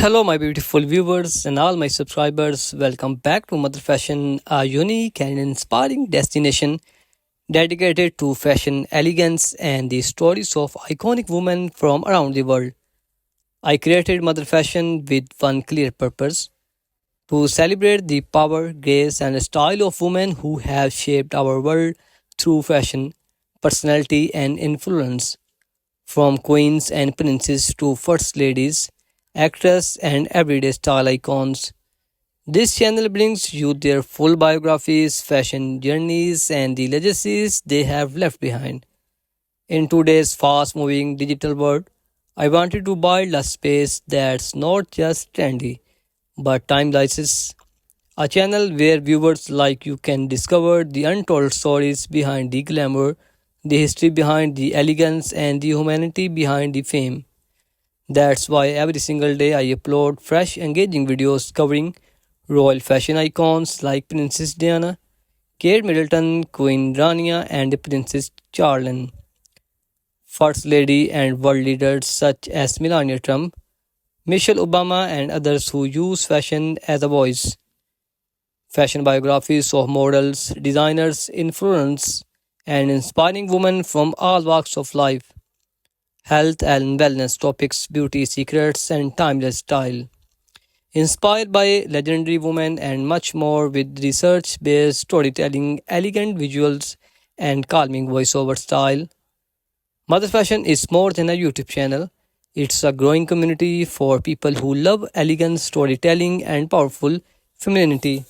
Hello, my beautiful viewers and all my subscribers. Welcome back to Mother Fashion, a unique and inspiring destination dedicated to fashion, elegance, and the stories of iconic women from around the world. I created Mother Fashion with one clear purpose to celebrate the power, grace, and style of women who have shaped our world through fashion, personality, and influence. From queens and princes to first ladies, actors, and everyday style icons, this channel brings you their full biographies, fashion journeys, and the legacies they have left behind. In today's fast moving digital world, I wanted to build a space that's not just trendy but timeless. A channel where viewers like you can discover the untold stories behind the glamour, the history behind the elegance, and the humanity behind the fame. That's why every single day I upload fresh, engaging videos covering royal fashion icons like Princess Diana, Kate Middleton, Queen Rania, and Princess Charlene, First Lady, and world leaders such as Melania Trump, Michelle Obama, and others who use fashion as a voice. Fashion biographies of models, designers, influencers, and inspiring women from all walks of life, health and wellness topics, beauty secrets, and timeless style. Inspired by legendary women and much more with research based storytelling, elegant visuals, and calming voiceover style. Mother Fashion is more than a YouTube channel. It's a growing community for people who love elegant storytelling and powerful femininity.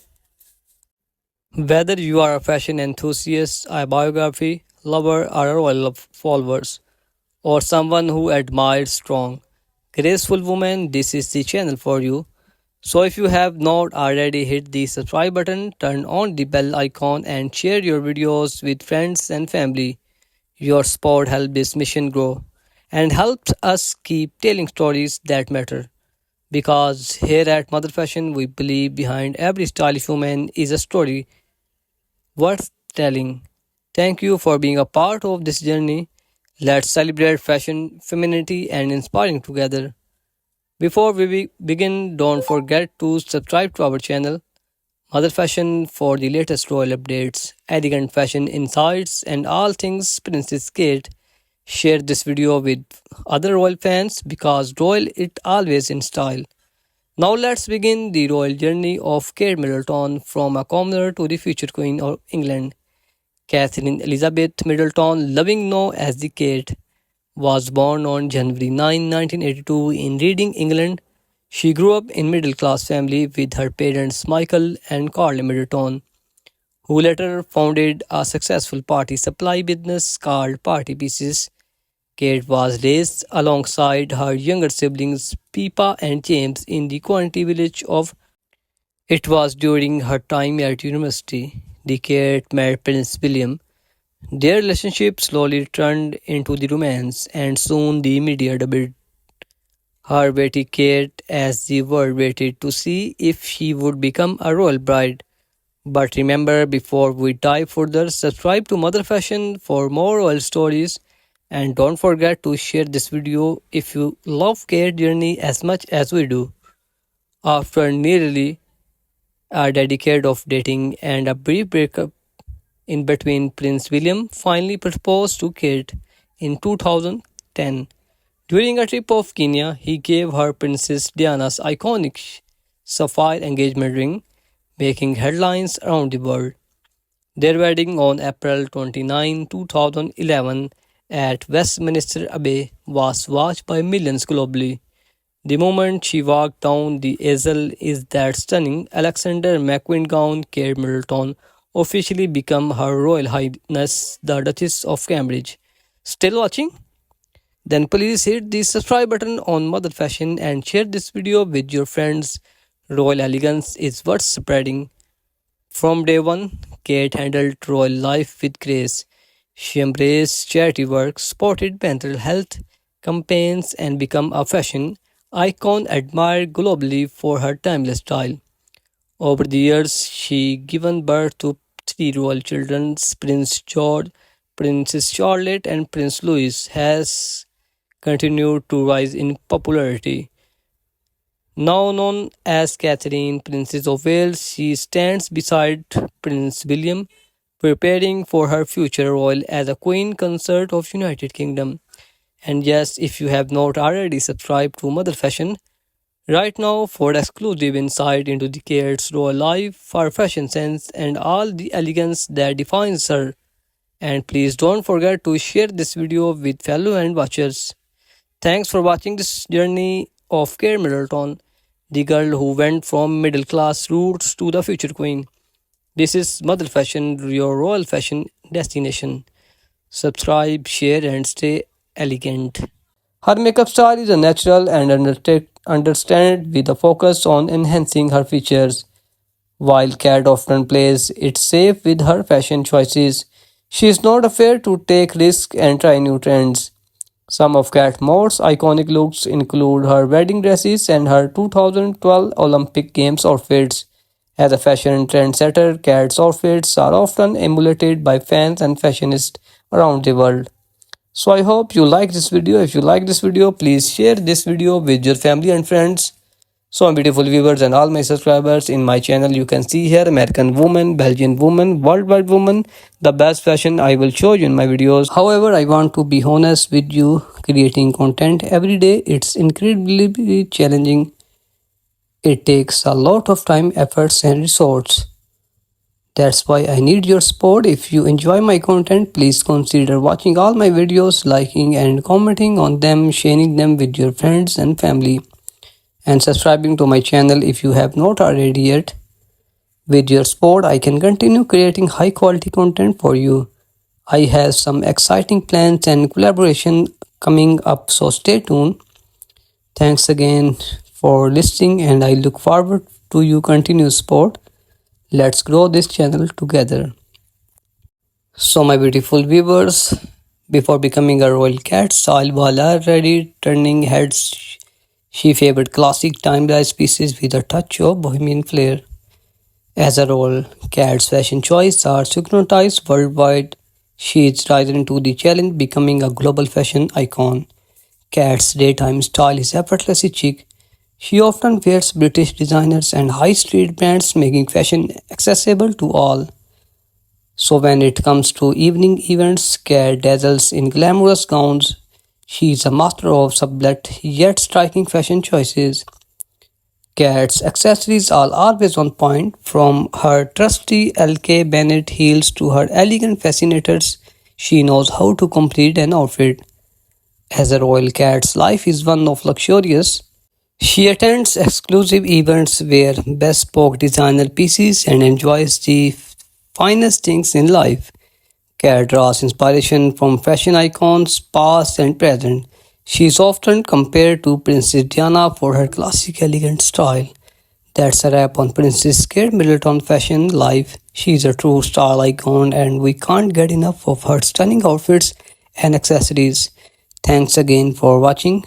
Whether you are a fashion enthusiast, a biography lover, or a royal followers, or someone who admires strong, graceful women, this is the channel for you. So if you have not already, hit the subscribe button, turn on the bell icon, and share your videos with friends and family. Your support helps this mission grow and helps us keep telling stories that matter. Because here at Mother Fashion, we believe behind every stylish woman is a story worth telling. Thank you for being a part of this journey. Let's celebrate fashion, femininity, and inspiring together. Before we begin, don't forget to subscribe to our channel, Mother Fashion, for the latest royal updates, elegant fashion insights, and all things Princess Kate. Share this video with other royal fans because royal it always in style. Now let's begin the royal journey of Kate Middleton from a commoner to the future Queen of England. Catherine Elizabeth Middleton, loving known as the Kate, was born on January 9, 1982 in Reading, England. She grew up in middle-class family with her parents Michael and Carl Middleton, who later founded a successful party supply business called Party Pieces. Kate was raised alongside her younger siblings Pippa and James in the County village of. It was during her time at university the Kate met Prince William. Their relationship slowly turned into the romance, and soon the media dubbed her Betty Kate as the world waited to see if she would become a royal bride. But remember, before we dive further, subscribe to Mother Fashion for more royal stories, and don't forget to share this video if you love Kate journey as much as we do. After nearly a decade of dating and a brief breakup in between, Prince William finally proposed to Kate in 2010. During a trip of Kenya, he gave her Princess Diana's iconic sapphire engagement ring, making headlines around the world. Their wedding on April 29, 2011 at Westminster Abbey was watched by millions globally. The moment she walked down the aisle is that stunning Alexander McQueen gown. Kate Middleton officially become Her Royal Highness the Duchess of Cambridge. Still watching? Then please hit the subscribe button on Mother Fashion and share this video with your friends. Royal elegance is worth spreading. From day one, Kate handled royal life with grace. She embraced charity work, supported mental health campaigns, and became a fashion icon admired globally for her timeless style. Over the years, she given birth to three royal children: Prince George, Princess Charlotte, and Prince Louis. Has continued to rise in popularity. Now known as Catherine, Princess of Wales, she stands beside Prince William, preparing for her future role as a Queen Consort of United Kingdom. And yes, if you have not already subscribed to Mother Fashion, right now for exclusive insight into the Kate's royal life, her fashion sense, and all the elegance that defines her. And please don't forget to share this video with fellow and watchers. Thanks for watching this journey of Kate Middleton, the girl who went from middle class roots to the future queen. This is Mother Fashion, your royal fashion destination. Subscribe, share, and stay elegant. Her makeup style is a natural and understated with a focus on enhancing her features. While Kat often plays it safe with her fashion choices, she is not afraid to take risks and try new trends. Some of Kat's most iconic looks include her wedding dresses and her 2012 Olympic Games outfits. As a fashion trendsetter, Kat's outfits are often emulated by fans and fashionists around the world. So I hope you like this video. If you like this video, please share this video with your family and friends. So beautiful viewers and all my subscribers in my channel, you can see here American woman, Belgian woman, worldwide woman, the best fashion I will show you in my videos. However, I want to be honest with you, creating content every day, it's incredibly challenging. It takes a lot of time, efforts and resources. That's why I need your support. If you enjoy my content, please consider watching all my videos, liking and commenting on them, sharing them with your friends and family, and subscribing to my channel if you have not already yet. With your support, I can continue creating high quality content for you. I have some exciting plans and collaboration coming up, so stay tuned. Thanks again for listening, and I look forward to your continued support. Let's grow this channel together. So, my beautiful viewers, before becoming a royal cat, style while already turning heads, she favored classic timeless pieces with a touch of bohemian flair. As a role, Kat's fashion choices are synchronized worldwide. She is rising to the challenge, becoming a global fashion icon. Kat's daytime style is effortlessly chic. She often wears British designers and high street brands, making fashion accessible to all. So when it comes to evening events, Kat dazzles in glamorous gowns. She is a master of subtle yet striking fashion choices. Kat's accessories are always on point, from her trusty LK Bennett heels to her elegant fascinators. She knows how to complete an outfit. As a royal cat's life is one of luxurious. She attends exclusive events, wears bespoke designer pieces, and enjoys the finest things in life. Kat draws inspiration from fashion icons, past and present. She is often compared to Princess Diana for her classic elegant style. That's a wrap on Princess Kate Middleton fashion life. She's a true style icon and we can't get enough of her stunning outfits and accessories. Thanks again for watching.